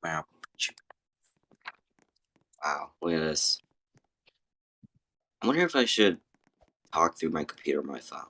Wow. Wow, look at this. I wonder if I should talk through my computer or my phone.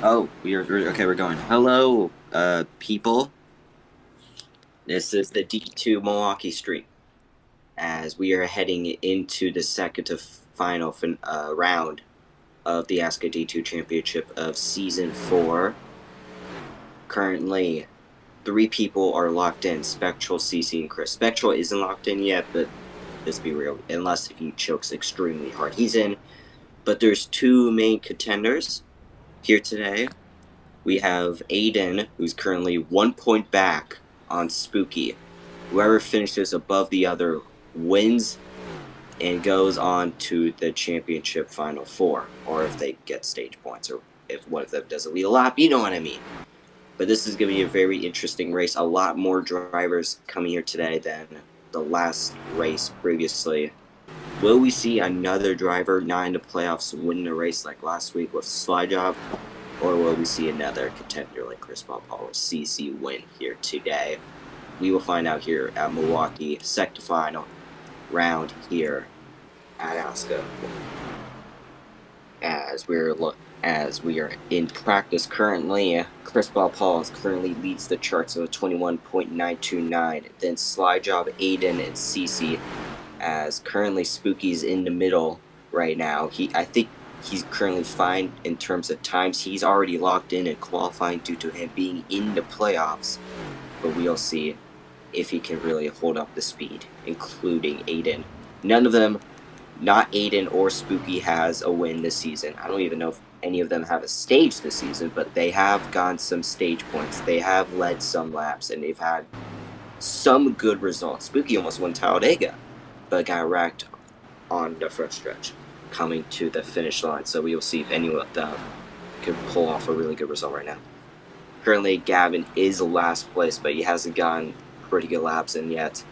Oh, we're going. Hello, people. This is the D2 Milwaukee stream. As we are heading into the second to final round of the ASCA D2 Championship of Season 4. Currently, 3 people are locked in, Spectral, CC, and Chris. Spectral isn't locked in yet, but let's be real, unless if he chokes extremely hard. He's in, but there's 2 main contenders here today. We have Aiden, who's currently 1 point back on Spooky. Whoever finishes above the other wins and goes on to the championship final 4, or if they get stage points, or if one of them doesn't lead a lap, you know what I mean. But this is going to be a very interesting race. A lot more drivers coming here today than the last race previously. Will we see another driver not in the playoffs win the race like last week with Slide Job? Or will we see another contender like Chris Paul or CC win here today? We will find out here at Milwaukee, second final round here at ASCA. As we are in practice currently, Chris Paul currently leads the charts with 21.929. Then Slide Job, Aiden, and CC. As currently Spooky's in the middle right now. I think he's currently fine in terms of times. He's already locked in and qualifying due to him being in the playoffs. But we'll see if he can really hold up the speed, including Aiden. None of them, not Aiden or Spooky, has a win this season. I don't even know if any of them have a stage this season, but they have gotten some stage points. They have led some laps, and they've had some good results. Spooky almost won Talladega, but got wrecked on the front stretch coming to the finish line. So we will see if anyone of them can pull off a really good result right now. Currently, Gavin is last place, but he hasn't gotten pretty good laps in yet.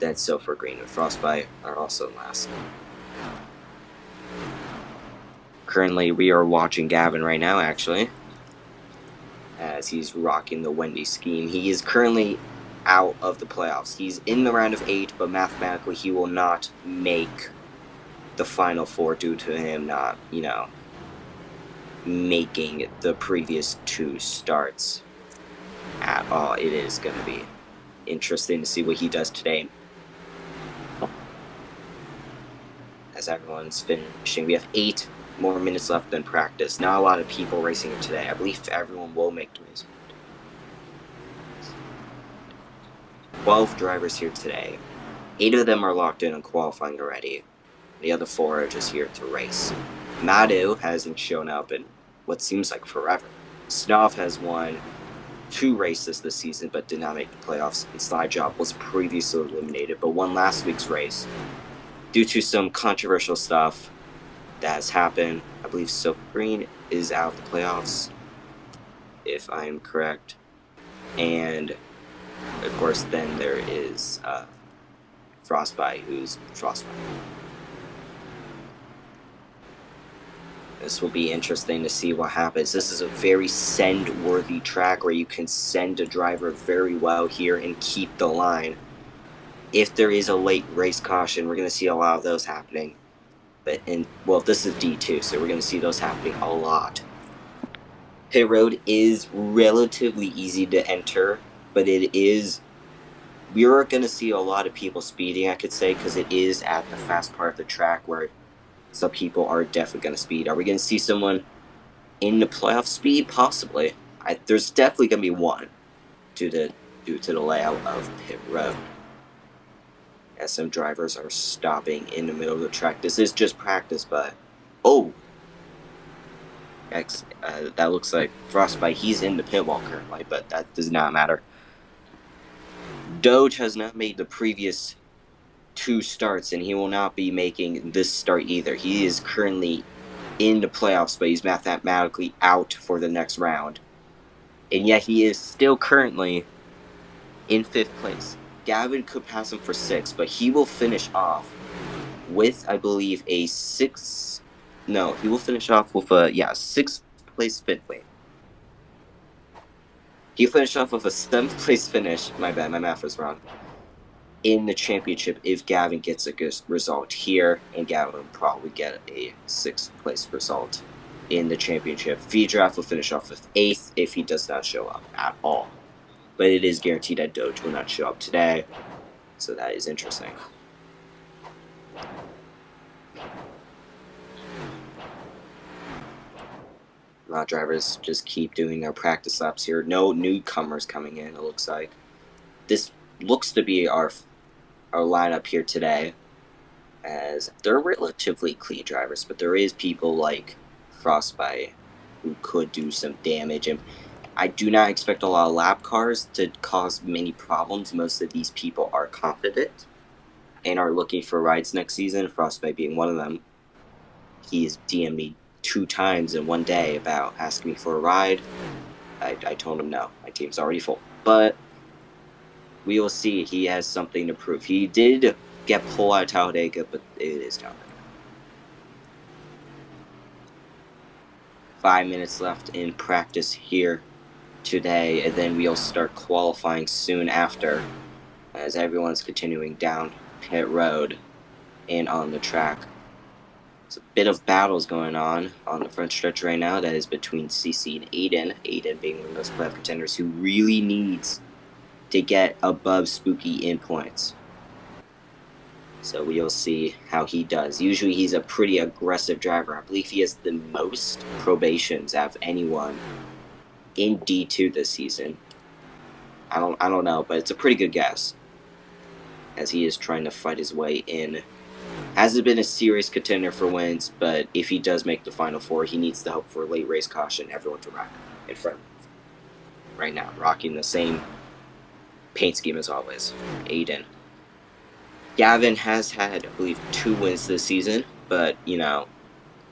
Then Silver Green and Frostbite are also in last. Currently, we are watching Gavin right now, actually, as he's rocking the Wendy scheme. He is currently out of the playoffs. He's in the round of 8, but mathematically he will not make the final 4 due to him not, making the previous 2 starts at all. It is going to be interesting to see what he does today. As everyone's finishing, we have 8 more minutes left than practice. Not a lot of people racing it today. I believe everyone will make the race. 12 drivers here today. 8 of them are locked in and qualifying already. The other 4 are just here to race. Madu hasn't shown up in what seems like forever. Snov has won 2 races this season but did not make the playoffs. And Slide Job was previously eliminated but won last week's race due to some controversial stuff that has happened. I believe Silver Green is out of the playoffs, if I am correct. And of course, then there is Frostbite, who's Frostbite. This will be interesting to see what happens. This is a very send-worthy track where you can send a driver very well here and keep the line. If there is a late race caution, we're going to see a lot of those happening. Well, this is D2, so we're going to see those happening a lot. Pit road is relatively easy to enter, but we are going to see a lot of people speeding, I could say, because it is at the fast part of the track where some people are definitely going to speed. Are we going to see someone in the playoff speed? Possibly. There's definitely going to be one due to the layout of pit road. As some drivers are stopping in the middle of the track. This is just practice, but that looks like Frostbite. He's in the pit wall currently, but that does not matter. Doge has not made the previous 2 starts, and he will not be making this start either. He is currently in the playoffs, but he's mathematically out for the next round. And yet he is still currently in 5th place. Gavin could pass him for 6th, but he will finish off with, I believe, a 6th. No, he will finish off with a 6th place fifth. Wait. He'll finish off with a 7th place finish. My bad, my math was wrong. In the championship, if Gavin gets a good result here, and Gavin will probably get a 6th place result in the championship. V-Draft will finish off with 8th if he does not show up at all. But it is guaranteed that Doge will not show up today, so that is interesting. A lot of drivers just keep doing their practice laps here. No newcomers coming in, it looks like. This looks to be our lineup here today, as they're relatively clean drivers, but there is people like Frostbite who could do some damage, and I do not expect a lot of lap cars to cause many problems. Most of these people are confident and are looking for rides next season, Frostbite being one of them. He's DM'd me 2 times in one day about asking me for a ride. I told him no, my team's already full. But we will see. He has something to prove. He did get pulled out of Talladega, but it is Talladega. 5 minutes left in practice here today, and then we'll start qualifying soon after, as everyone's continuing down pit road and on the track. There's a bit of battles going on the front stretch right now. That is between CC and Aiden. Aiden being one of those playoff contenders who really needs to get above Spooky in points. So we'll see how he does. Usually he's a pretty aggressive driver. I believe he has the most probations out of anyone in D2 this season. I don't know, but it's a pretty good guess, as he is trying to fight his way in. Hasn't been a serious contender for wins, but if he does make the Final Four, he needs to hope for late race caution. Everyone to rock in front right now, rocking the same paint scheme as always. Aiden. Gavin has had, I believe, 2 wins this season, but, you know,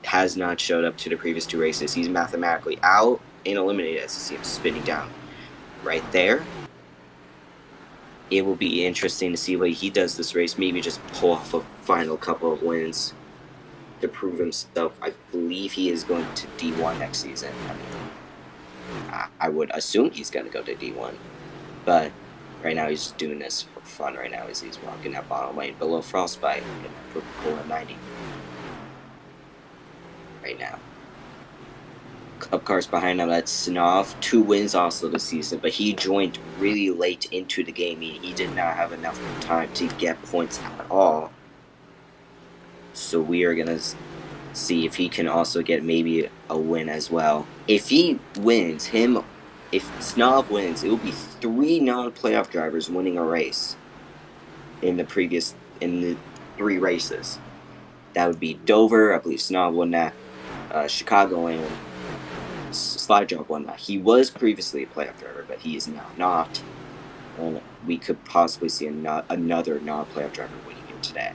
has not showed up to the previous 2 races. He's mathematically out and eliminated as you see him spinning down right there. It will be interesting to see what he does this race. Maybe just pull off a final couple of wins to prove himself. I believe he is going to D1 next season. I mean, I would assume he's going to go to D1, but right now he's just doing this for fun. Right now as he's walking that bottom lane below Frostbite for pulling 90 right now. Cup cars behind him, that's Snov. 2 wins also this season, but he joined really late into the game. He did not have enough time to get points at all. So we are going to see if he can also get maybe a win as well. If he wins, if Snov wins, it will be 3 non-playoff drivers winning a race in the 3 races. That would be Dover, I believe Snov won that, Chicago, and Slide Job won that. He was previously a playoff driver, but he is now not. And we could possibly see another non-playoff driver winning here today.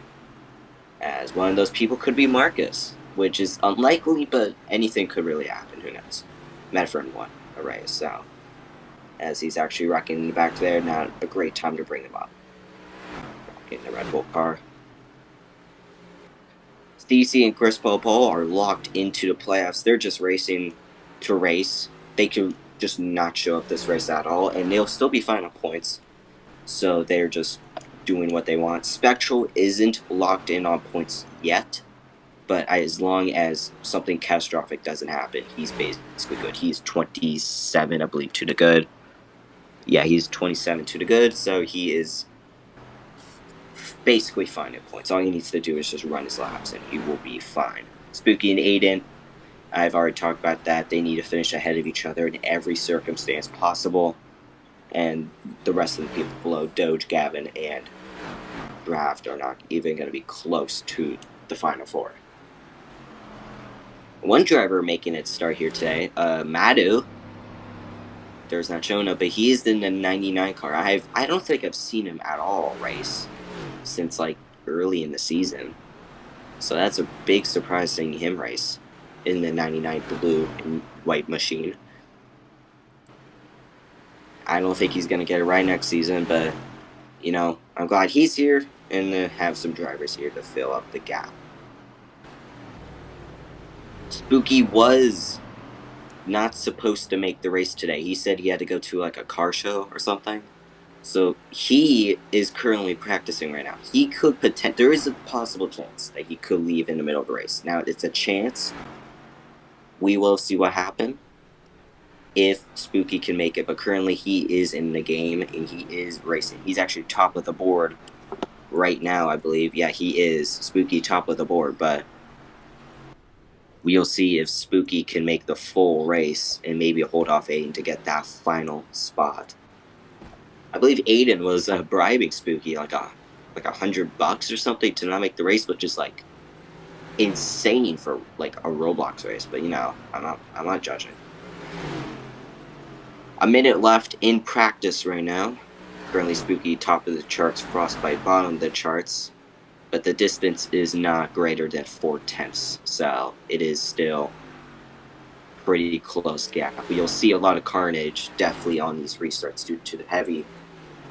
As one of those people could be Marcus, which is unlikely, but anything could really happen. Who knows? Medford won a race, so as he's actually rocking in the back there, not a great time to bring him up. Rocking the Red Bull car. CC and Chris Popo are locked into the playoffs. They're just racing to race. They could just not show up this race at all, and they'll still be fine on points. So they're just doing what they want. Spectral isn't locked in on points yet, but as long as something catastrophic doesn't happen, he's basically good. He's 27, I believe, to the good. Yeah, he's 27 to the good, so he is basically fine at points. All he needs to do is just run his laps, and he will be fine. Spooky and Aiden, I've already talked about that. They need to finish ahead of each other in every circumstance possible. And the rest of the people below, Doge, Gavin, and Draft, are not even going to be close to the Final Four. One driver making it start here today, Madhu. There's not showing up, but he is in the 99 car. I don't think I've seen him at all race since like early in the season. So that's a big surprise seeing him race in the 99 blue and white machine. I don't think he's going to get it right next season, but, you know, I'm glad he's here and to have some drivers here to fill up the gap. Spooky was not supposed to make the race today. He said he had to go to, like, a car show or something. So he is currently practicing right now. He could there is a possible chance that he could leave in the middle of the race. Now, it's a chance. We will see what happens if Spooky can make it, but currently he is in the game and he is racing. He's actually top of the board right now, I believe. Yeah, he is. Spooky top of the board, but we'll see if Spooky can make the full race and maybe hold off Aiden to get that final spot. I believe Aiden was bribing Spooky like $100 or something to not make the race, which is like insane for like a Roblox race. But you know, I'm not judging. A minute left in practice right now. Currently Spooky top of the charts, Frostbite bottom of the charts, but the distance is not greater than 4/10, so it is still pretty close gap. But you'll see a lot of carnage definitely on these restarts due to the heavy,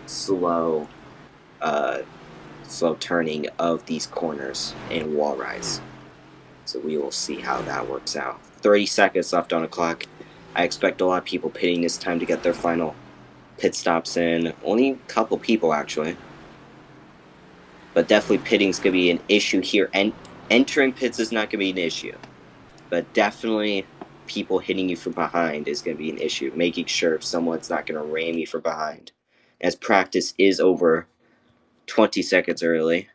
slow turning of these corners and wall rides. So we will see how that works out. 30 seconds left on the clock. I expect a lot of people pitting this time to get their final pit stops in. Only a couple people, actually. But definitely pitting's going to be an issue here. And entering pits is not going to be an issue. But definitely people hitting you from behind is going to be an issue. Making sure someone's not going to ram you from behind. As practice is over 20 seconds early.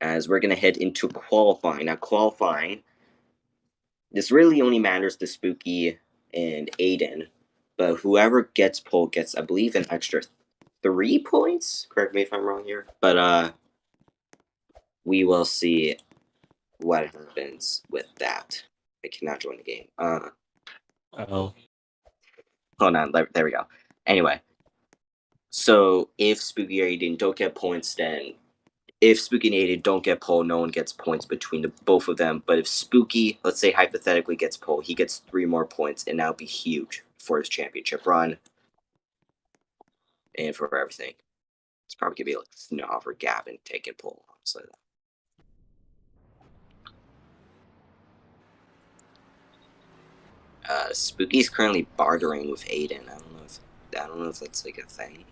As we're going to head into qualifying. Now, qualifying, this really only matters to Spooky and Aiden. But whoever gets pole gets, I believe, an extra 3 points. Correct me if I'm wrong here. But we will see what happens with that. I cannot join the game. Uh-oh. Hold on, there we go. Anyway, so if Spooky or Aiden don't get points, then if Spooky and Aiden don't get pole, no one gets points between the both of them. But if Spooky, let's say hypothetically, gets pole, he gets 3 more points, and that would be huge for his championship run and for everything. It's probably gonna be like Snob or Gavin taking pole, honestly. Spooky's currently bartering with Aiden. I don't know if that's like a thing.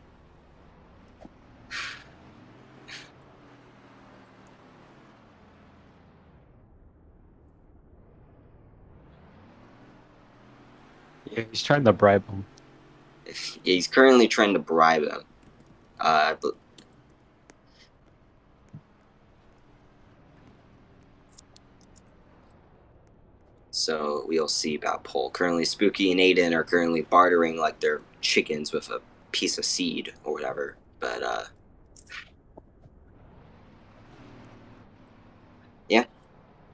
Yeah, he's trying to bribe him. Yeah, he's currently trying to bribe him. But so we'll see about pole. Currently, Spooky and Aiden are currently bartering like they're chickens with a piece of seed or whatever. But yeah.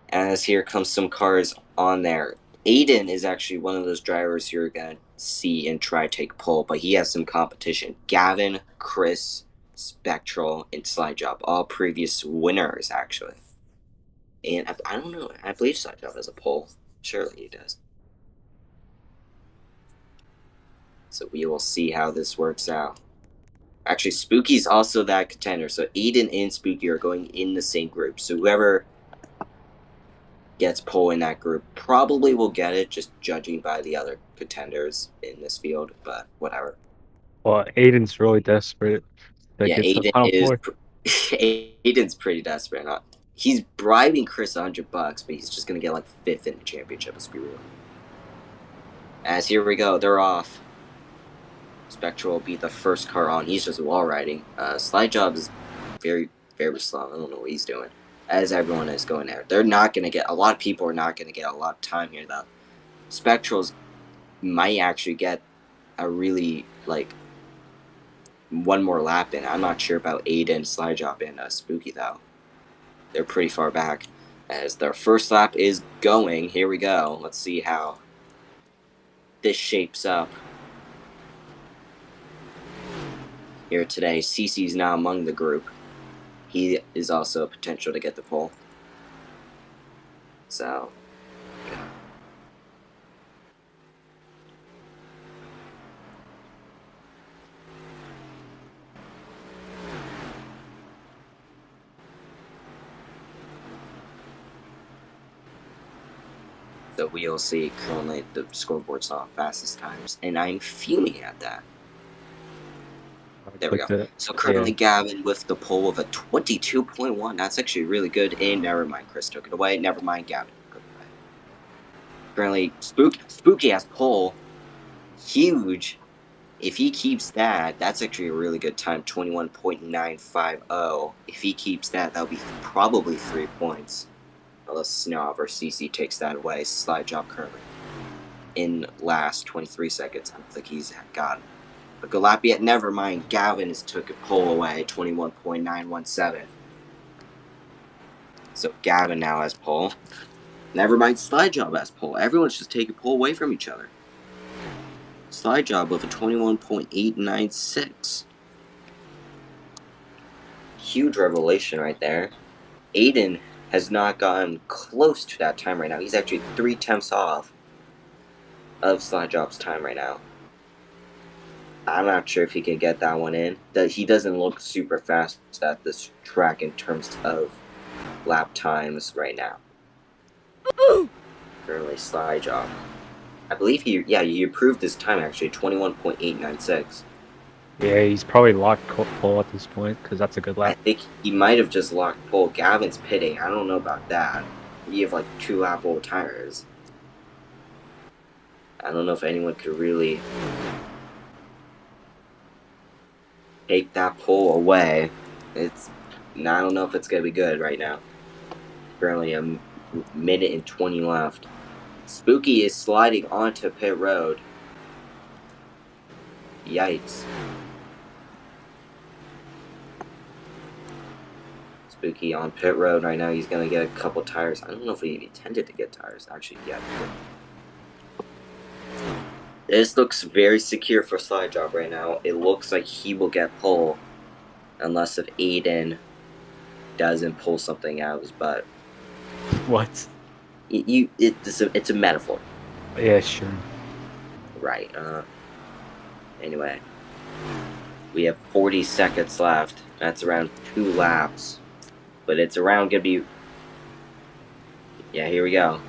As here comes some cars on there. Aiden is actually one of those drivers you're gonna see and try to take pole, but he has some competition. Gavin, Chris, Spectral, and Slide Job, all previous winners actually. And I don't know. I believe Slide Job has a pole. Surely he does. So we will see how this works out. Actually, Spooky's also that contender. So Aiden and Spooky are going in the same group. So whoever gets pole in that group probably will get it, just judging by the other contenders in this field. But whatever. Well, Aiden's really desperate to Yeah, get to the Aiden final is. four. Aiden's pretty desperate. He's bribing Chris $100, but he's just gonna get like 5th in the championship. Let's be real. As here we go, they're off. Spectral will be the first car on. He's just wall riding. Slide Job is very, very slow. I don't know what he's doing. As everyone is going there, they're not gonna get. A lot of people are not gonna get a lot of time here though. Spectrals might actually get a really like one more lap in. I'm not sure about Aiden, Slide Job, and Spooky though. They're pretty far back. As their first lap is going, here we go. Let's see how this shapes up. Here today, CC's now among the group. He is also a potential to get the pole. So, yeah. So we'll see currently the scoreboard's not fastest times, and I'm fuming at that. There we go. So currently Gavin with the pole of a 22.1. That's actually really good. And never mind, Chris took it away. Never mind, Gavin took it away. Currently, Spooky has pole. Huge. If he keeps that, that's actually a really good time. 21.950. If he keeps that, that'll be probably 3 points. Unless Snob or CC takes that away. Slide Job currently in last 23 seconds. I don't think he's got it. But Galapia, never mind. Gavin has took a pole away, 21.917. So Gavin now has pole. Never mind, Slide Job has pole. Everyone's just taking pole away from each other. Slide Job with a 21.896. Huge revelation right there. Aiden has not gotten close to that time right now. He's actually 3 tenths off. of Slide Drop's time right now. I'm not sure if he can get that one in. He doesn't look super fast at this track in terms of lap times right now. Currently, Slide Drop. I believe he improved his time actually, 21.896. Yeah, he's probably locked pole at this point because that's a good I lap. think he might have just locked pole. Gavin's pitting. I don't know about that. You have like 2 lap old tires. I don't know if anyone could really take that pole away. I don't know if it's gonna be good right now. Currently, a minute and 20 left. Spooky is sliding onto pit road. Yikes. Spooky on pit road right now. He's gonna get a couple tires. I don't know if he intended to get tires. Actually, yeah. This looks very secure for Slide Drop right now. It looks like he will get pole, unless if Aiden doesn't pull something out of his butt. What? It's a metaphor. Yeah, sure. Right. Anyway, we have 40 seconds left. That's around 2 laps, but it's around gonna be. Yeah, here we go.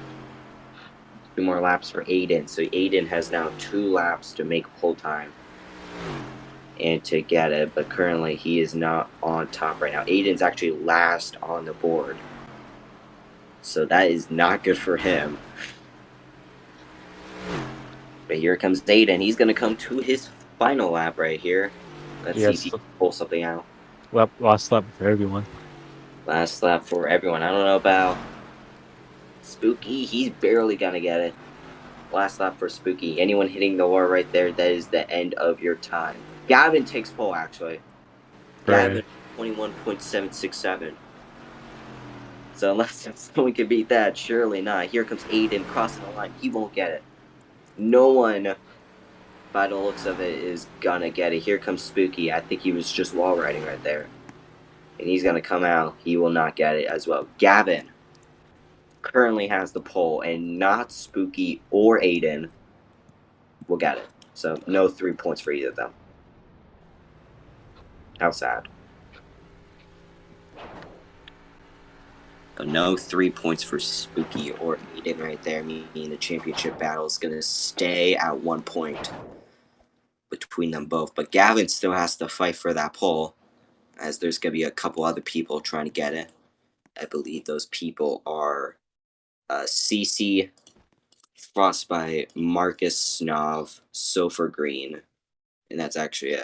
2 more laps for Aiden. So Aiden has now 2 laps to make pole time and to get it, but currently he is not on top right now. Aiden's actually last on the board, so that is not good for him. But here comes Aiden. He's gonna come to his final lap right here. Let's see if he can pull something out. Last lap for everyone. Last lap for everyone. I don't know about Spooky. He's barely gonna get it. Last lap for Spooky. Anyone hitting the wall right there, that is the end of your time. Gavin takes pole, actually. Gavin, 21.767. So unless someone can beat that, surely not. Here comes Aiden crossing the line. He won't get it. No one, by the looks of it, is gonna get it. Here comes Spooky. I think he was just wall riding right there. And he's gonna come out. He will not get it as well. Gavin currently has the pole, and not Spooky or Aiden will get it. So no 3 points for either of them. How sad. No 3 points for Spooky or Aiden right there, meaning the championship battle is going to stay at 1 point between them both. But Gavin still has to fight for that pole, as there's going to be a couple other people trying to get it. I believe those people are CC, Frostbite, Marcus Snov, Sofer Green, and that's actually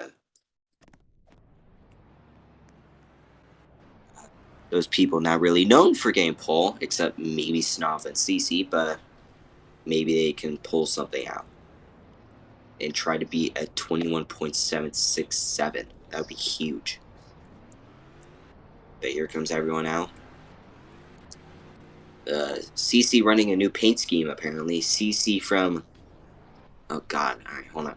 those people not really known for getting pole, except maybe Snov and CC, but maybe they can pull something out and try to be at 21.767. That would be huge. But here comes everyone out. CC running a new paint scheme, apparently. CC from... Oh, God. Alright, hold on.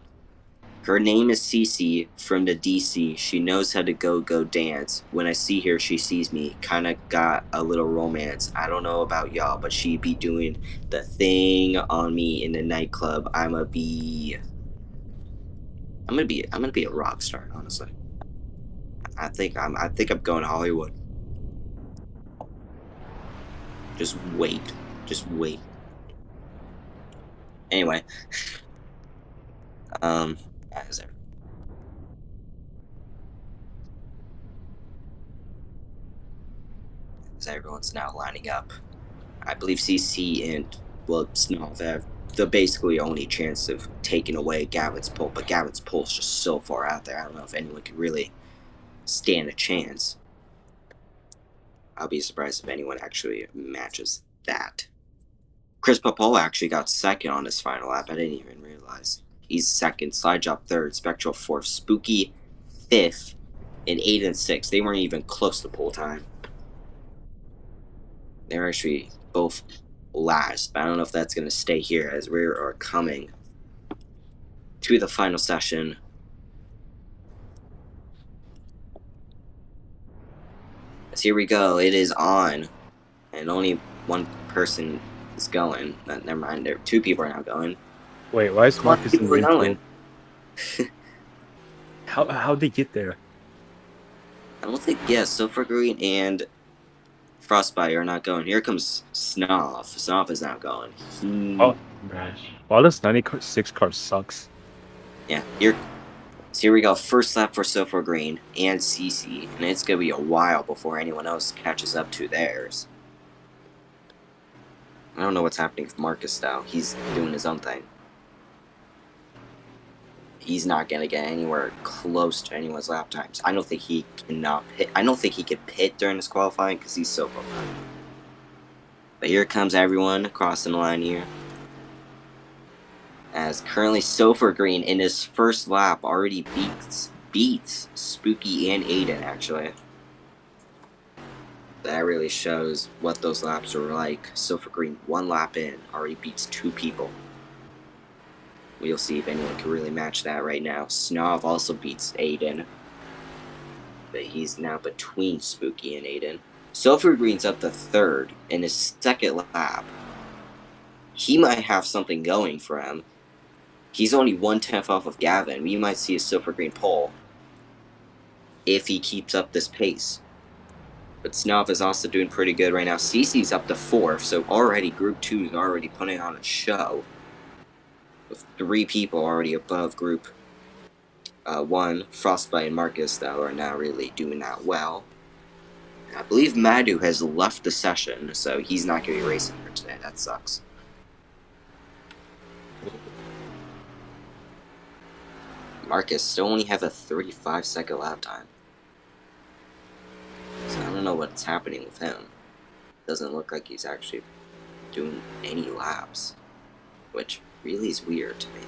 Her name is CC from the DC. She knows how to go dance. When I see her, she sees me. Kinda got a little romance. I don't know about y'all, but she be doing the thing on me in the nightclub. I'm gonna be a rock star, honestly. I think I'm going to Hollywood. Just wait. Just wait. Anyway. As everyone's now lining up. I believe CC and, well, Snov have the basically only chance of taking away Gavin's pull, but Gavin's pull is just so far out there. I don't know if anyone can really stand a chance. I'll be surprised if anyone actually matches that. Chris Papol actually got second on his final lap. I didn't even realize. He's second, Slide Drop third, Spectral fourth, Spooky fifth, and Aiden sixth. They weren't even close to pole time. They're actually both last, but I don't know if that's going to stay here as we are coming to the final session. As here we go, it is on, and only one person is going. Never mind, 2 people are now going. Wait, why is A lot of Marcus in people were the going. infield? How'd they get there? I don't think, yeah, Silver Green and Frostbite are not going. Here comes Snoff. Snoff is not going. Oh, man. Well, this 96 car sucks. Yeah, here we go. First lap for Silver Green and CC, and it's going to be a while before anyone else catches up to theirs. I don't know what's happening with Marcus, though. He's doing his own thing. He's not going to get anywhere close to anyone's lap times. I don't think he cannot pit. I don't think he could pit during this qualifying because he's so far behind. But here comes everyone crossing the line here. As currently Silver Green in his first lap already beats Spooky and Aiden, actually. That really shows what those laps are like. Silver Green, 1 lap in, already beats 2 people. We'll see if anyone can really match that right now. Snov also beats Aiden. But he's now between Spooky and Aiden. Silver Green's up to 3rd in his 2nd lap. He might have something going for him. He's only 1/10 off of Gavin. We might see a Silver Green pole if he keeps up this pace. But Snov is also doing pretty good right now. CC's up to 4th, so already Group 2 is already putting on a show. With 3 people already above Group 1. Frostbite and Marcus, though, are now really doing that well. I believe Madhu has left the session, so he's not going to be racing here today. That sucks. Marcus still only have a 35-second lap time. So I don't know what's happening with him. Doesn't look like he's actually doing any laps, which really is weird to me.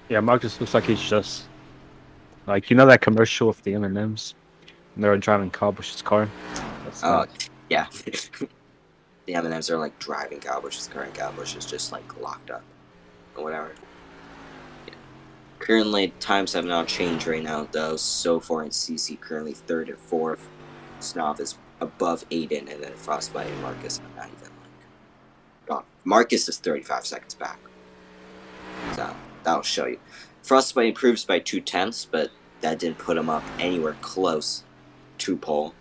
Yeah, Marcus looks like he's just like, you know that commercial with the M&Ms? And they're driving Kyle Busch's car? Oh, yeah. The M&Ms are like driving Kyle Busch's car, and Kyle Busch is just like locked up or whatever. Yeah. Currently, times have not changed right now, though. So4 and CC currently 3rd and 4th. Snov is above Aiden, and then Frostbite and Marcus are not even like. Oh, Marcus is 35 seconds back. So that'll show you. Frostbite improves by 0.2, but that didn't put him up anywhere close to pole.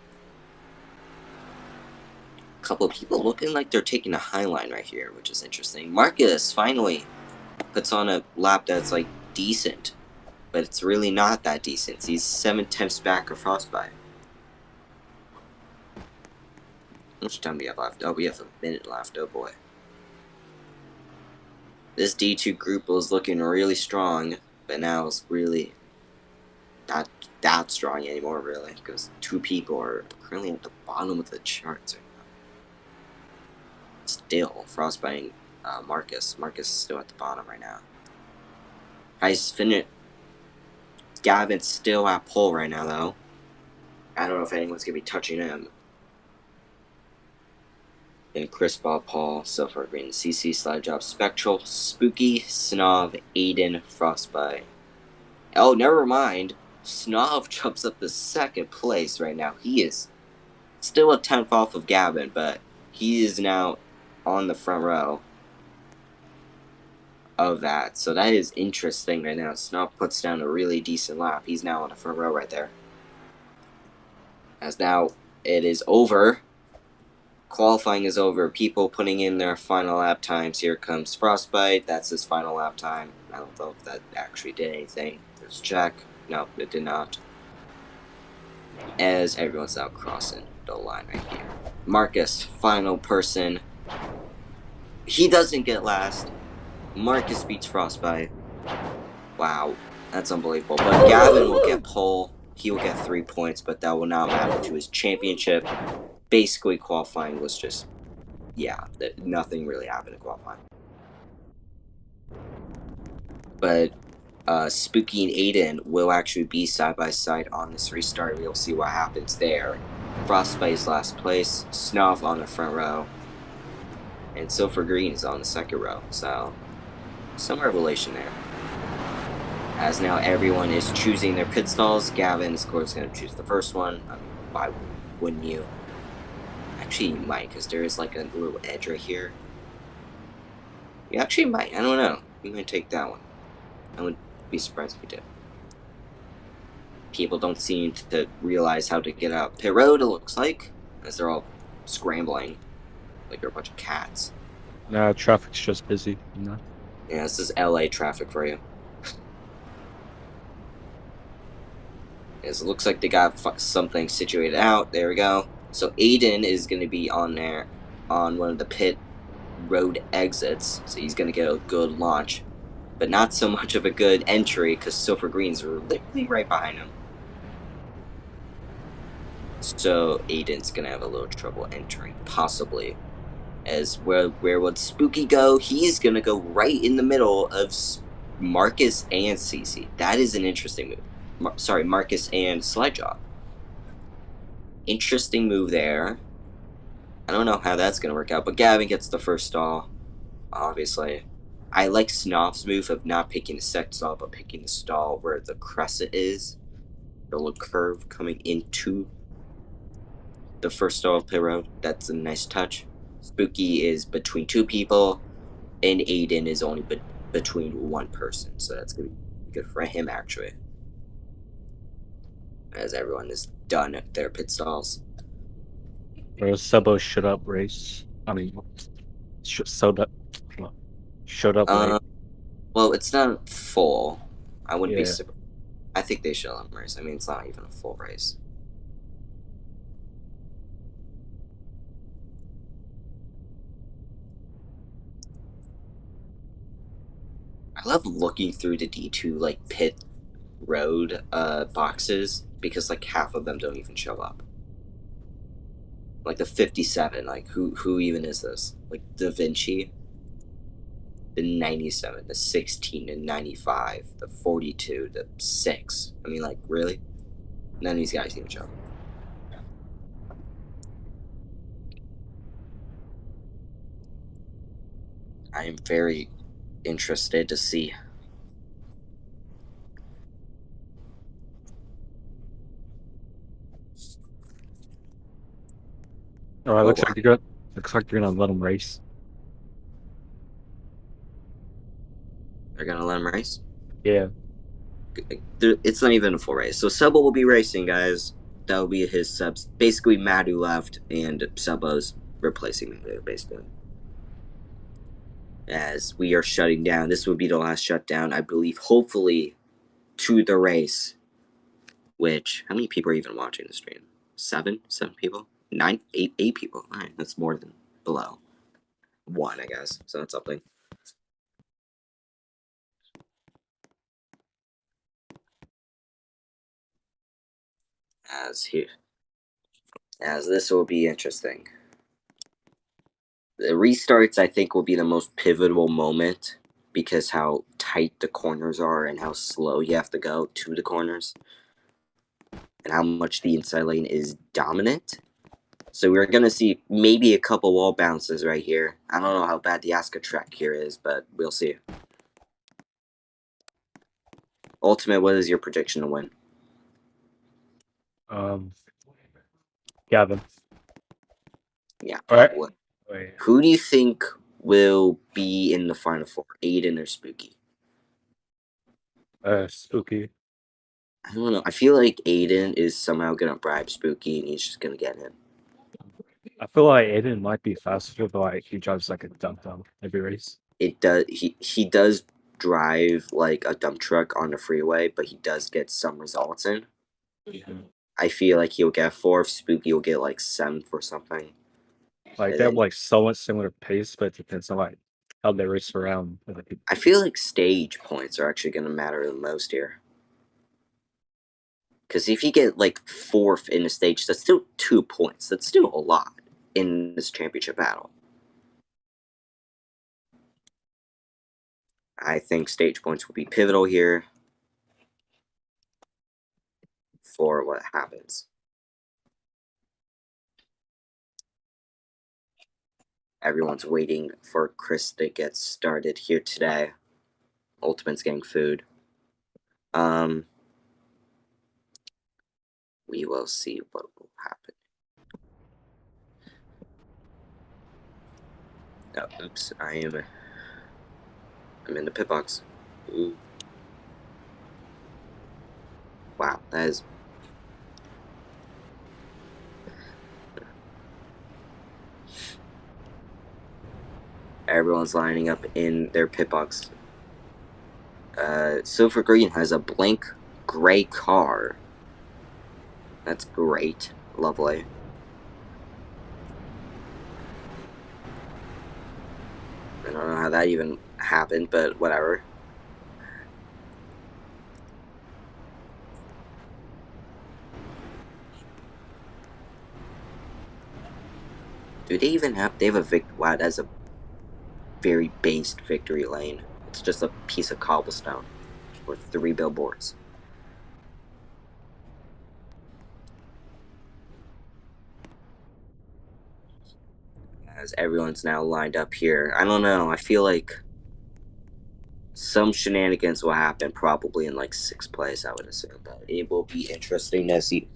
A couple of people looking like they're taking a high line right here, which is interesting. Marcus finally puts on a lap that's like decent, but it's really not that decent. He's 7/10 back of Frostbite. How much time do we have left? Oh, we have a minute left. Oh boy. This D2 group was looking really strong, but now it's really not that strong anymore, really, because 2 people are currently at the bottom of the charts right now. Still, Frostbite and Marcus. Marcus is still at the bottom right now. Highest finish. Gavin's still at pole right now, though. I don't know if anyone's going to be touching him. Then Chris Bob, Paul, Silver Green, CC, Slide Job, Spectral, Spooky, Snov, Aiden, Frostbite. Oh, never mind. Snov jumps up to 2nd place right now. He is still a 10th off of Gavin, but he is now on the front row of that. So that is interesting right now. Snov puts down a really decent lap. He's now on the front row right there. As now it is over. Qualifying is over. People putting in their final lap times. Here comes Frostbite. That's his final lap time. I don't know if that actually did anything. Let's check. No, it did not. As everyone's now crossing the line right here. Marcus, final person. He doesn't get last. Marcus beats Frostbite. Wow, that's unbelievable. But Gavin will get pole. He will get 3 points, but that will not matter to his championship. Basically, qualifying was just, yeah, nothing really happened in qualifying. But Spooky and Aiden will actually be side by side on this restart. We'll see what happens there. Frostbite's last place, Snov on the front row, and Silver Green is on the 2nd row. So, some revelation there. As now everyone is choosing their pit stalls. Gavin, of course, going to choose the first one. I mean, why wouldn't you? Actually, you might, because there is like a little edge right here. We actually might. I don't know. We might take that one. I wouldn't be surprised if we did. People don't seem to realize how to get out pit road, it looks like, as they're all scrambling like they're a bunch of cats. Nah, traffic's just busy. Yeah, this is LA traffic for you. It looks like they got something situated out. There we go. So Aiden is going to be on there on one of the pit road exits, so he's going to get a good launch, but not so much of a good entry because Silver Greens are literally right behind him. So Aiden's going to have a little trouble entering, possibly. As where would Spooky go? He's going to go right in the middle of Marcus and Cece. That is an interesting move. Sorry, Marcus and Sledgejaw. Interesting move there. I don't know how that's going to work out, but Gavin gets the first stall, obviously. I like Snoff's move of not picking the second stall, but picking the stall where the crescent is. The little curve coming into the first stall of pit road. That's a nice touch. Spooky is between two people, and Aiden is only between one person, so that's going to be good for him, actually. As everyone is done at their pit stalls. Or a Sebo shut up race. I mean, showed up. Showed up late. Well, it's not full. I wouldn't be Yeah. surprised. I think they should let him race. I mean, it's not even a full race. I love looking through the D2 like pit road boxes because like half of them don't even show up. Like the 57, like who even is this? Like Da Vinci, the 97, the 16, the 95, the 42, the 6. I mean, like really? None of these guys even show up. I am very interested to see. All right, Oh, looks wow. like you're good. Looks like you're gonna let him race. They're gonna let him race. Yeah. It's not even a full race. So Subba will be racing, guys. That will be his subs. Basically, Madu left, and Subba's replacing Madu, basically. As we are shutting down, this will be the last shutdown, I believe, hopefully, to the race. Which, how many people are even watching the stream? Seven people? Nine? Eight people. All right, that's more than below one, I guess. So that's something. As here, as this will be interesting. The restarts, I think, will be the most pivotal moment because how tight the corners are and how slow you have to go to the corners and how much the inside lane is dominant. So we're going to see maybe a couple wall bounces right here. I don't know how bad the Aska track here is, but we'll see. Ultimate, what is your prediction to win? Um. Gavin. Yeah. All right. What? Wait. Who do you think will be in the final four? Aiden or Spooky? Spooky. I don't know. I feel like Aiden is somehow going to bribe Spooky and he's just going to get him. I feel like Aiden might be faster, but like he drives like a dump every race. It does he does drive like a dump truck on the freeway, but he does get some results in. I feel like he'll get fourth, Spooky will get like seventh or something. Like And they have then like somewhat similar pace, but it depends on like how they race around. I feel like stage points are actually going to matter the most here. Because if you get like fourth in the stage, that's still 2 points. That's still a lot in this championship battle. I think stage points will be pivotal here for what happens. Everyone's waiting for Chris to get started here today. Ultimate's getting food. We will see what will happen. Oh, oops, I am I'm in the pit box. Ooh. Wow, that is... Everyone's lining up in their pit box. Silver Green has a blank gray car. That's great. Lovely. I don't know how that even happened, but whatever. Do they even have... They have a wow, that's a very based victory lane. It's just a piece of cobblestone with 3 billboards. As everyone's now lined up here. I don't know, I feel like some shenanigans will happen probably in like 6th place, I would assume. But it will be interesting to see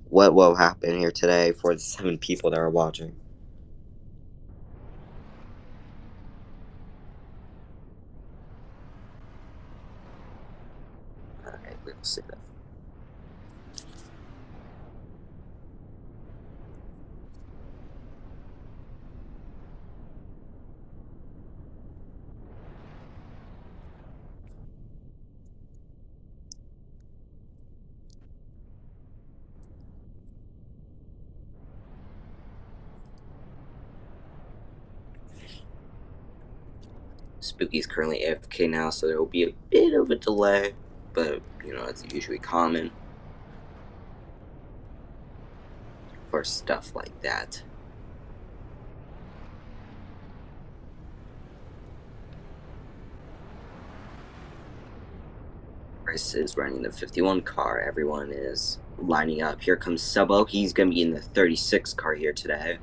what will happen here today for the 7 people that are watching. Alright, we'll see that. Spooky's currently AFK now, so there will be a bit of a delay, but you know, it's usually common for stuff like that. Chris is running the 51 car. Everyone is lining up. Here comes Subbo. He's going to be in the 36 car here today,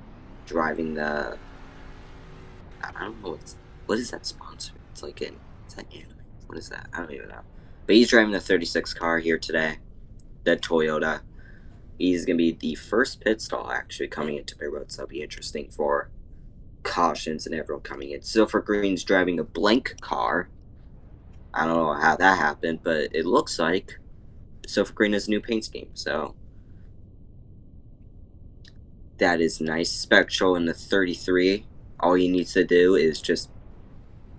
driving the... I don't know what is that sponsor? It's like an... Is that anime? What is that? I don't even know. But he's driving the 36 car here today, the Toyota. He's going to be the first pit stall actually coming into pit road, so that'll be interesting for cautions and everyone coming in. Silver Green's driving a blank car. I don't know how that happened, but it looks like Silver Green has a new paint scheme, so that is nice. Spectral in the 33. All he needs to do is just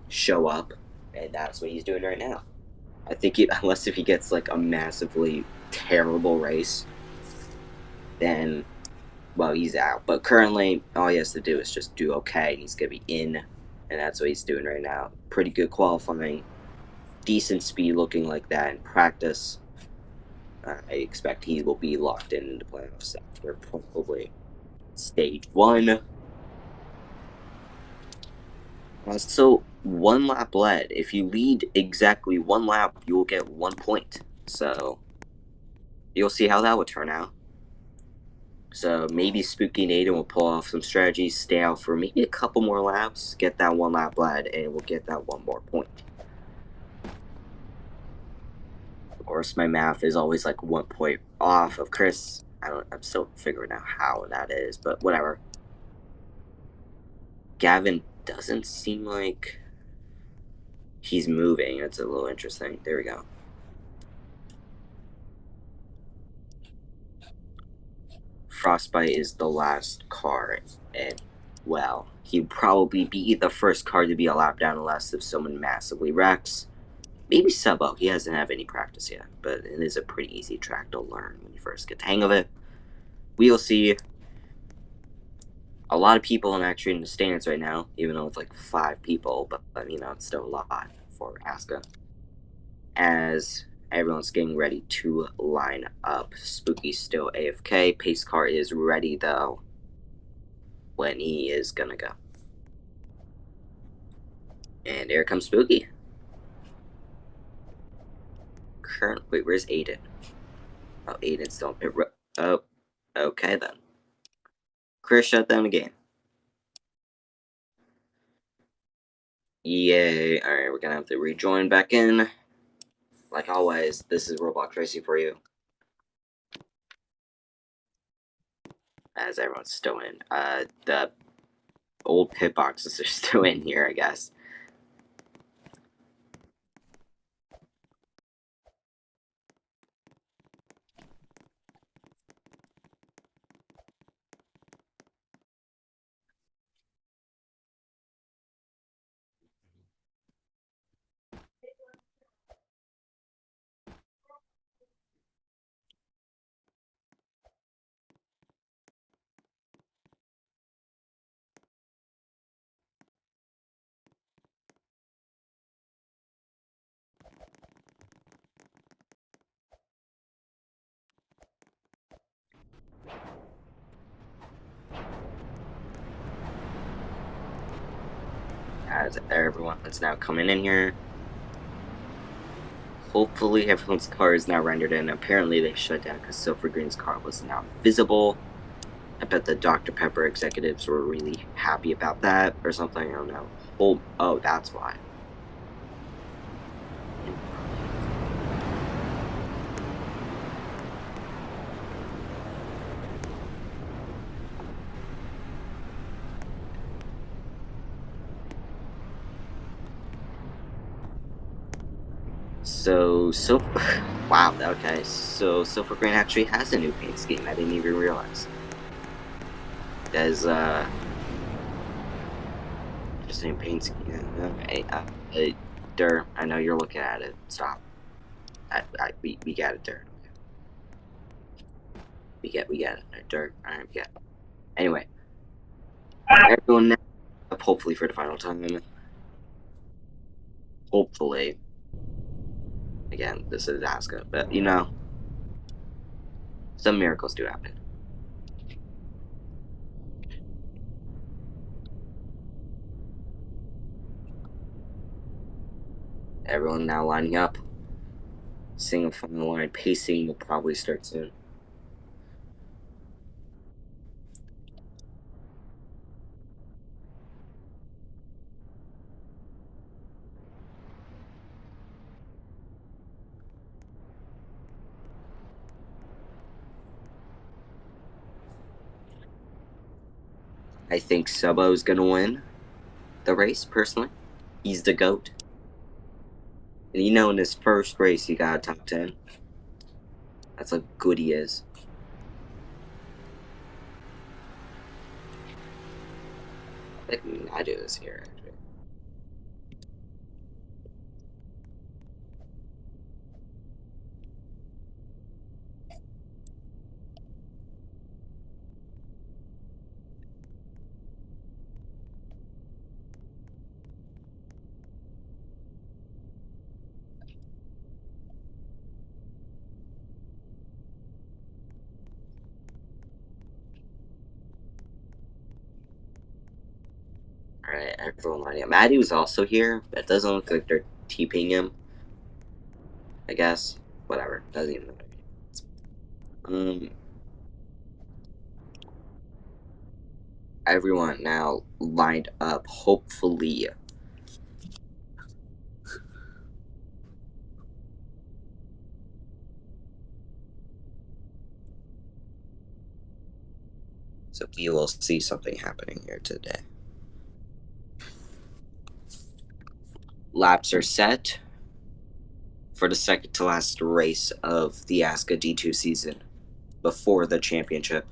show up, and that's what he's doing right now. I think unless if he gets like a massively terrible race, then well, he's out. But currently, all he has to do is just do okay, and he's gonna be in, and that's what he's doing right now. Pretty good qualifying, decent speed looking like that in practice. I expect he will be locked into playoffs after probably stage 1. So 1 lap led. If you lead exactly 1 lap, you will get 1 point. So you'll see how that would turn out. So maybe Spooky and Aiden will pull off some strategies, stay out for maybe a couple more laps, get that 1 lap led, and we'll get that 1 more point. Of course, my math is always like 1 point off of Chris. I'm still figuring out how that is, but whatever. Gavin doesn't seem like he's moving. That's a little interesting. There we go. Frostbite is the last car, and well, he'd probably be the first car to be a lap down unless if someone massively wrecks. Maybe Subbo. He hasn't had any practice yet, but it is a pretty easy track to learn when you first get the hang of it. We'll see a lot of people actually in the stands right now, even though it's like 5 people, but you know, it's still a lot for Aska. As everyone's getting ready to line up. Spooky's still AFK. Pace car is ready though when he is gonna go. And here comes Spooky. Wait, where's Aiden? Oh, Aiden's still in pit road. Oh, okay then. Chris shut down the game. Yay. Alright, we're gonna have to rejoin back in. Like always, this is Roblox Racing for you. As everyone's still in. The old pit boxes are still in here, I guess. as everyone's now coming in here. Hopefully everyone's car is now rendered in. Apparently they shut down because Silver Green's car was now visible. I bet the Dr. Pepper executives were really happy about that or something. I don't know. Oh, that's why. So wow, okay. So Silver Green actually has a new paint scheme. I didn't even realize. There's just a new paint scheme. Okay. Dur, I know you're looking at it. Stop. We got it, Dur. We get it. Dur. Alright, we get it. Anyway, everyone now up hopefully for the final time. Hopefully. Again, this is Asuka, but you know, some miracles do happen. Everyone now lining up. Single final line pacing will probably start soon. I think Subo's gonna win the race, personally. He's the GOAT. And you know, in his first race, he got a top 10. That's how good he is. I do this here, actually. Alright, everyone lining up. Maddie was also here. It doesn't look like they're TPing him. I guess. Whatever. Doesn't even matter. Everyone now lined up, hopefully. So we will see something happening here today. Laps are set for the second to last race of the ASCA D2 season before the championship.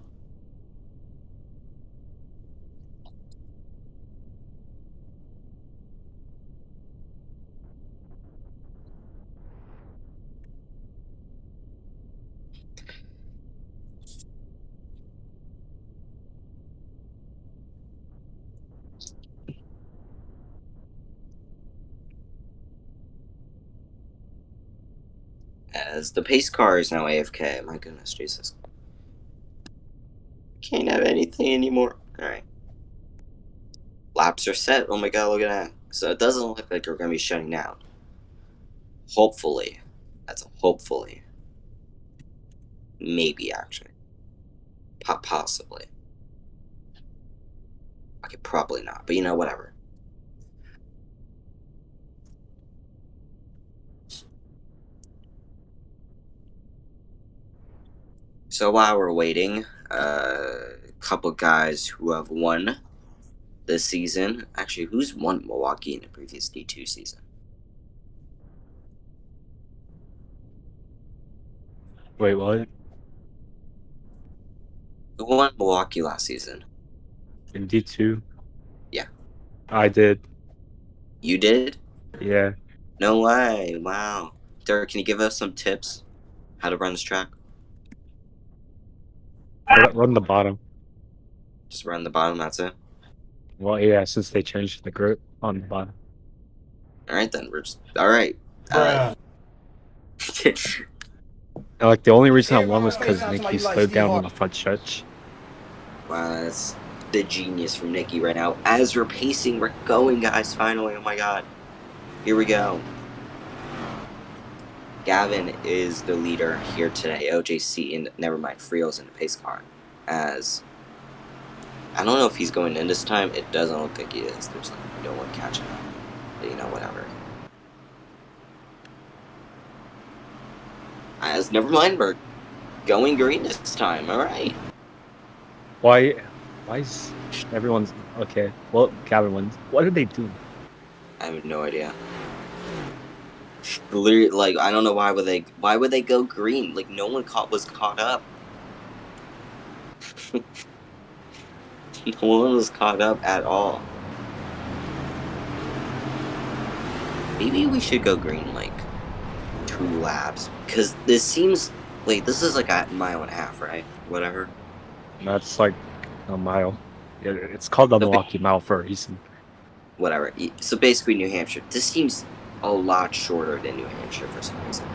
As the pace car is now AFK. My goodness, Jesus. Can't have anything anymore. Alright. Laps are set. Oh my god, look at that. So it doesn't look like we're going to be shutting down. Hopefully. That's a hopefully. Maybe, actually. Possibly. Okay, probably not. But you know, whatever. So while we're waiting, a couple guys who have won this season. Actually, who's won Milwaukee in the previous D2 season? Wait, what? Who won Milwaukee last season? In D2? Yeah. I did. You did? Yeah. No way. Wow. Derek, can you give us some tips how to run this track? Run the bottom. Just run the bottom, that's it? Well, yeah, since they changed the grip on the bottom. Alright then, we're just... Alright. Like, the only reason I won was because Nikki slowed down on the front stretch. Wow, that's the genius from Nikki right now. As we're pacing, we're going, guys, finally. Oh my god. Here we go. Gavin is the leader here today. OJC, and never mind, Frio's in the pace car. As I don't know if he's going in this time. It doesn't look like he is. There's like no one catching up. But you know, whatever. As never mind, we're going green this time. All right. Why is everyone's okay? Well, Gavin wins. What did they do? I have no idea. Literally, like, I don't know why would they go green? Like, no one was caught up. No one was caught up at all. Maybe we should go green like 2 laps, because this seems wait, this is like a mile and a half, right? Whatever. That's like a mile. It's called the Milwaukee Mile for a reason. Whatever. So basically, New Hampshire. This seems a lot shorter than New Hampshire for some reason.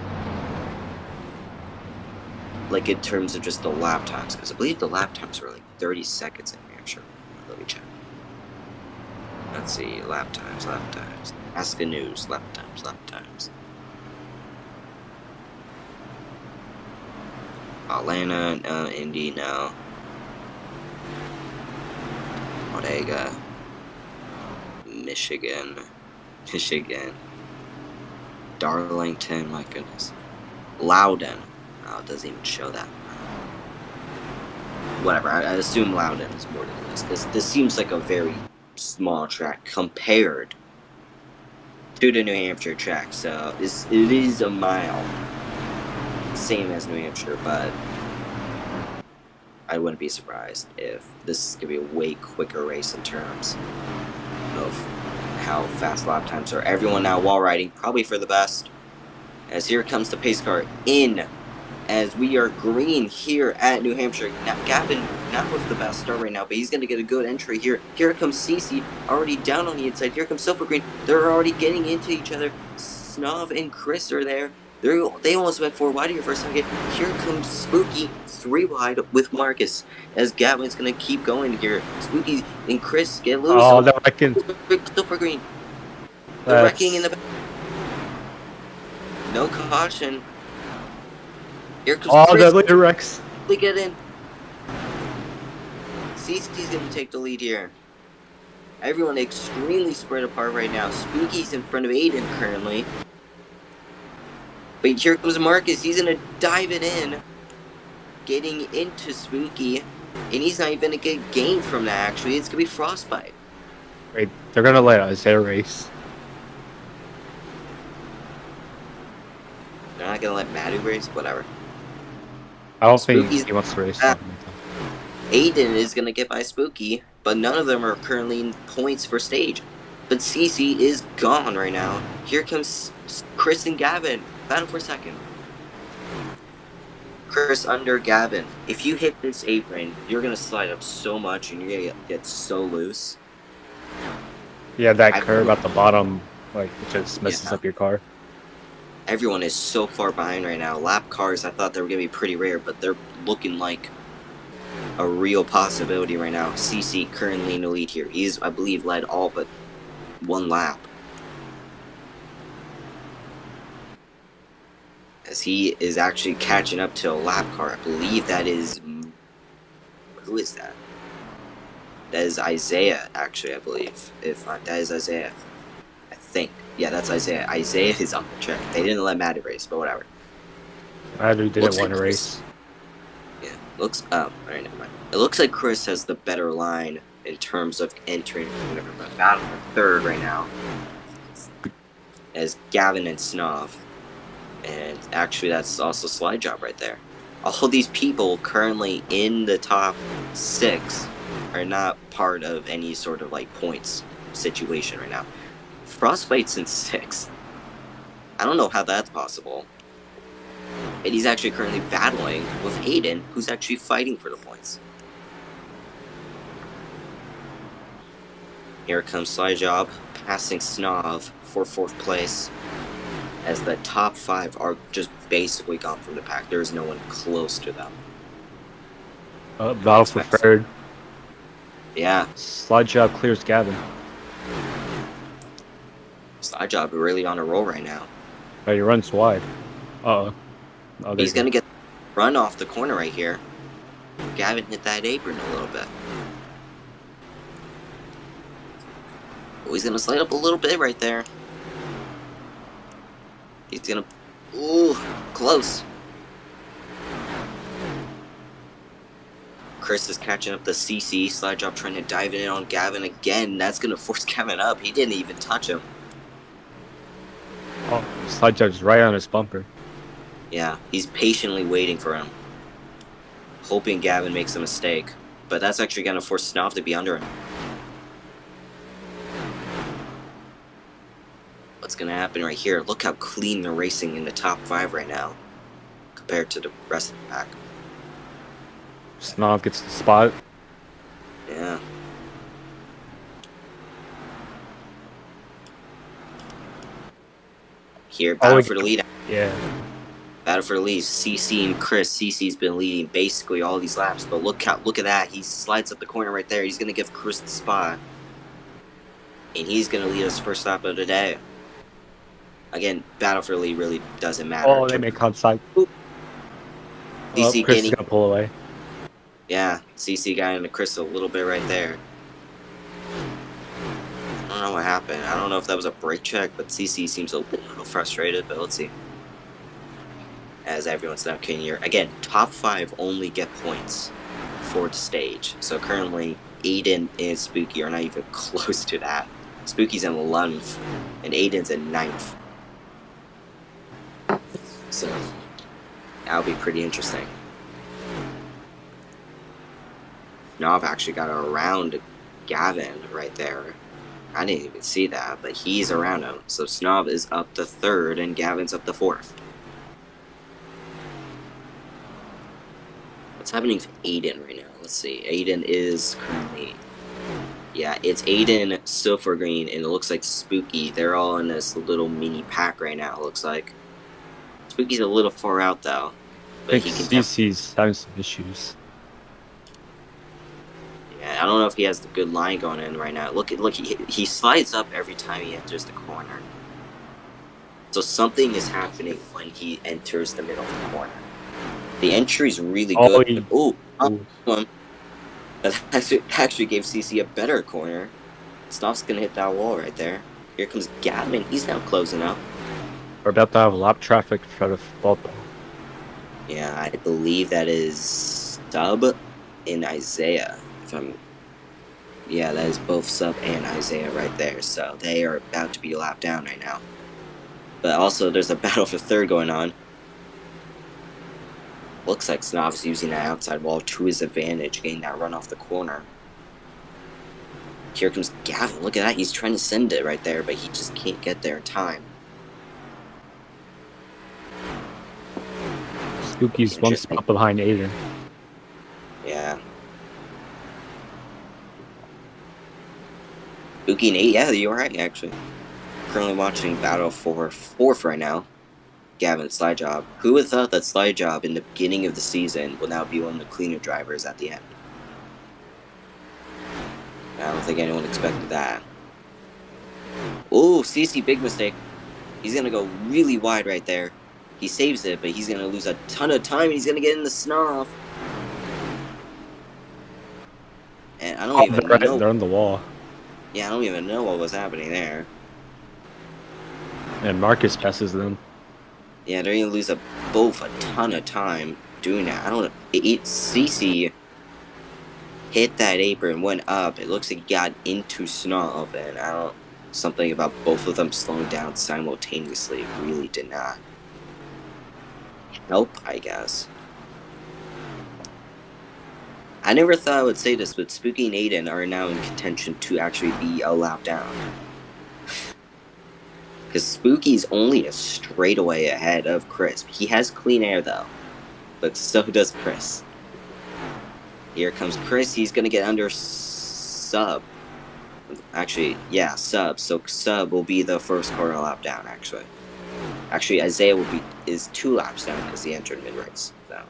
Like in terms of just the lap times, because I believe the lap times were like 30 seconds in New Hampshire. Let me check. Let's see, lap times. Ask the news, lap times. Atlanta, Indy, no. Bodega. Michigan. Darlington, my goodness. Loudon. Oh, it doesn't even show that. Whatever, I assume Loudon is more than this, because this seems like a very small track compared to the New Hampshire track, so it is a mile. Same as New Hampshire, but I wouldn't be surprised if this is going to be a way quicker race in terms of how fast lap times are. Everyone now wall riding, probably for the best. As here comes the pace car in, as we are green here at New Hampshire. Now, Gavin not with the best start right now, but he's going to get a good entry here. Here comes Cece, already down on the inside. Here comes Silver Green. They're already getting into each other. Snov and Chris are there. They almost went 4 wide here for a second. Here comes Spooky 3 wide with Marcus, as Gavin's going to keep going here. Spooky and Chris get loose. Oh, they're wrecking. Silver Green. They're wrecking in the back. No caution. Here comes Chris. The later wrecks. We get in. Cece's going to take the lead here. Everyone extremely spread apart right now. Spooky's in front of Aiden currently. But here comes Marcus. He's going to dive it in. Getting into Spooky. And he's not even going to get gain from that, actually. It's going to be Frostbite. Wait, they're going to let Isaiah race. They're not going to let Madu race? Whatever. I don't think he wants to race. Aiden is going to get by Spooky, but none of them are currently in points for stage. But Cece is gone right now. Here comes Chris and Gavin. Battle for second. Chris under Gavin. If you hit this apron, you're going to slide up so much and you're going to get so loose. Yeah, that curve at the bottom, like, it just messes up your car. Everyone is so far behind right now. Lap cars, I thought they were going to be pretty rare, but they're looking like a real possibility right now. CC currently in the lead here. He's, I believe, led all but 1 lap. As he is actually catching up to a lap car. I believe that is... Who is that? That is Isaiah, actually, I believe. That is Isaiah. I think. Yeah, that's Isaiah. Isaiah is on the track. They didn't let Maddie race, but whatever. Maddie didn't want to race. Yeah, looks... Oh, alright, never mind. It looks like Chris has the better line in terms of entering the battle for third right now. As Gavin and Snov. And actually, that's also Slide Job right there. All these people currently in the top 6 are not part of any sort of, like, points situation right now. Frostbite's in 6th. I don't know how that's possible. And he's actually currently battling with Aiden, who's actually fighting for the points. Here comes Slide Job, passing Snov for 4th place. As the top 5 are just basically gone from the pack. There is no one close to them. Battle for third. Yeah, Slide job clears Gavin. Slide Job really on a roll right now. Oh, he runs wide. Uh-oh. Oh, there He's you go. gonna get run off the corner right here. Gavin hit that apron a little bit. Oh, he's gonna slide up a little bit right there. He's gonna. Ooh, close. Chris is catching up the CC. Slide Job trying to dive in on Gavin again. That's gonna force Gavin up. He didn't even touch him. Oh, slide job's right on his bumper. Yeah, he's patiently waiting for him. Hoping Gavin makes a mistake. But that's actually gonna force Snuff to be under him. What's gonna happen right here? Look how clean they're racing in the top 5 right now. Compared to the rest of the pack. Snov gets the spot. Yeah. Here, battle for the lead. Yeah. Battle for the lead. CC and Chris. CC's been leading basically all these laps, but look at that. He slides up the corner right there. He's gonna give Chris the spot, and he's gonna lead us first lap of the day. Again, battle for the lead really doesn't matter. Oh, they make contact. CC Chris getting. is gonna pull away. Yeah, CC got into Chris a little bit right there. I don't know what happened. I don't know if that was a brake check, but CC seems a little frustrated, but let's see. As everyone's now king here. Again, top 5 only get points for the stage. So currently, Aiden and Spooky are not even close to that. Spooky's in 11th, and Aiden's in 9th. So, that'll be pretty interesting. Now I've actually got around Gavin right there. I didn't even see that, but he's around him. So Snob is up to 3rd, and Gavin's up to 4th. What's happening with Aiden right now? Let's see. Aiden is currently... Yeah, it's Aiden, Silver Green, and it looks like Spooky. They're all in this little mini pack right now, it looks like. Spooky's a little far out, though. But I think CC's having some issues. Yeah, I don't know if he has the good line going in right now. Look, he slides up every time he enters the corner. So something is happening when he enters the middle of the corner. The entry's really good. That actually gave CC a better corner. Snuff's gonna hit that wall right there. Here comes Gavin. He's now closing up. We're about to have lap traffic in front of Bobo. Yeah, I believe that is Sub and Isaiah. Yeah, that is both Sub and Isaiah right there. So they are about to be lapped down right now. But also, there's a battle for 3rd going on. Looks like Snob's using that outside wall to his advantage, getting that run off the corner. Here comes Gavin. Look at that. He's trying to send it right there, but he just can't get there in time. Spooky's one spot behind Aiden. Yeah. Spooky and 8, yeah, you're right, actually. Currently watching battle for 4th right now. Gavin Slide Job. Who would have thought that Slide Job in the beginning of the season will now be one of the cleaner drivers at the end? I don't think anyone expected that. Oh, CC, big mistake. He's going to go really wide right there. He saves it, but he's going to lose a ton of time. He's going to get in the snuff. And I don't even know. They're on the wall. Yeah, I don't even know what was happening there. And Marcus passes them. Yeah, they're going to lose both a ton of time doing that. I don't know. CC hit that apron, went up. It looks like he got into snuff, and I don't... Something about both of them slowing down simultaneously really did not help, I guess. I never thought I would say this, but Spooky and Aiden are now in contention to actually be a lap down. Because Spooky's only a straightaway ahead of Chris. He has clean air, though. But so does Chris. Here comes Chris. He's going to get under Sub. Actually, yeah, Sub. So Sub will be the first car lap down, actually. Actually, Isaiah is 2 laps down because he entered mid-race. So.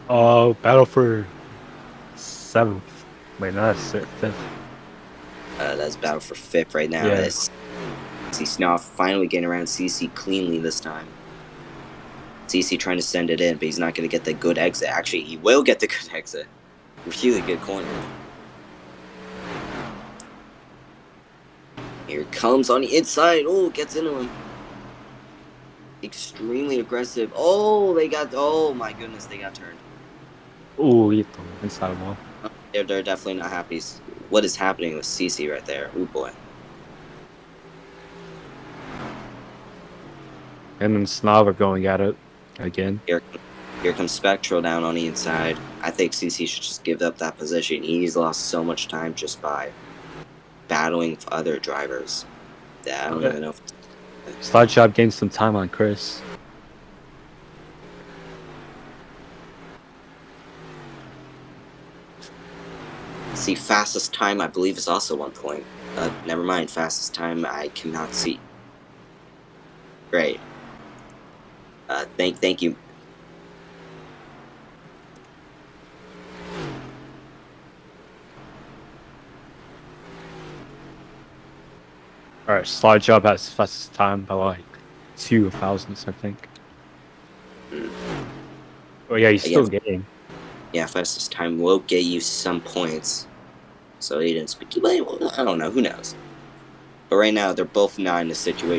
Oh, battle for 7th. Wait, no, that's 5th. That's battle for 5th right now. Yeah. CC Snoff finally getting around CC cleanly this time. CC trying to send it in, but he's not going to get the good exit. Actually, he will get the good exit. Really good corner. Here it comes on the inside. Oh, gets into him. Extremely aggressive. Oh, oh my goodness, they got turned. Oh, hit the inside wall. They're definitely not happy. What is happening with CC right there? Oh boy. And then Snav are going at it again. Here comes Spectral down on the inside. I think CC should just give up that position. He's lost so much time just by battling other drivers. Yeah, I don't even know if Slide Shop gained some time on Chris. see fastest time I believe is also 1 point. Never mind, fastest time I cannot see. Great. Thank you. Alright, Slide Job has fastest time by like 2 thousandths, I think. Oh yeah, he's still getting. Yeah, fastest time will get you some points. So he didn't speak. I don't know. Who knows? But right now, they're both not in a situation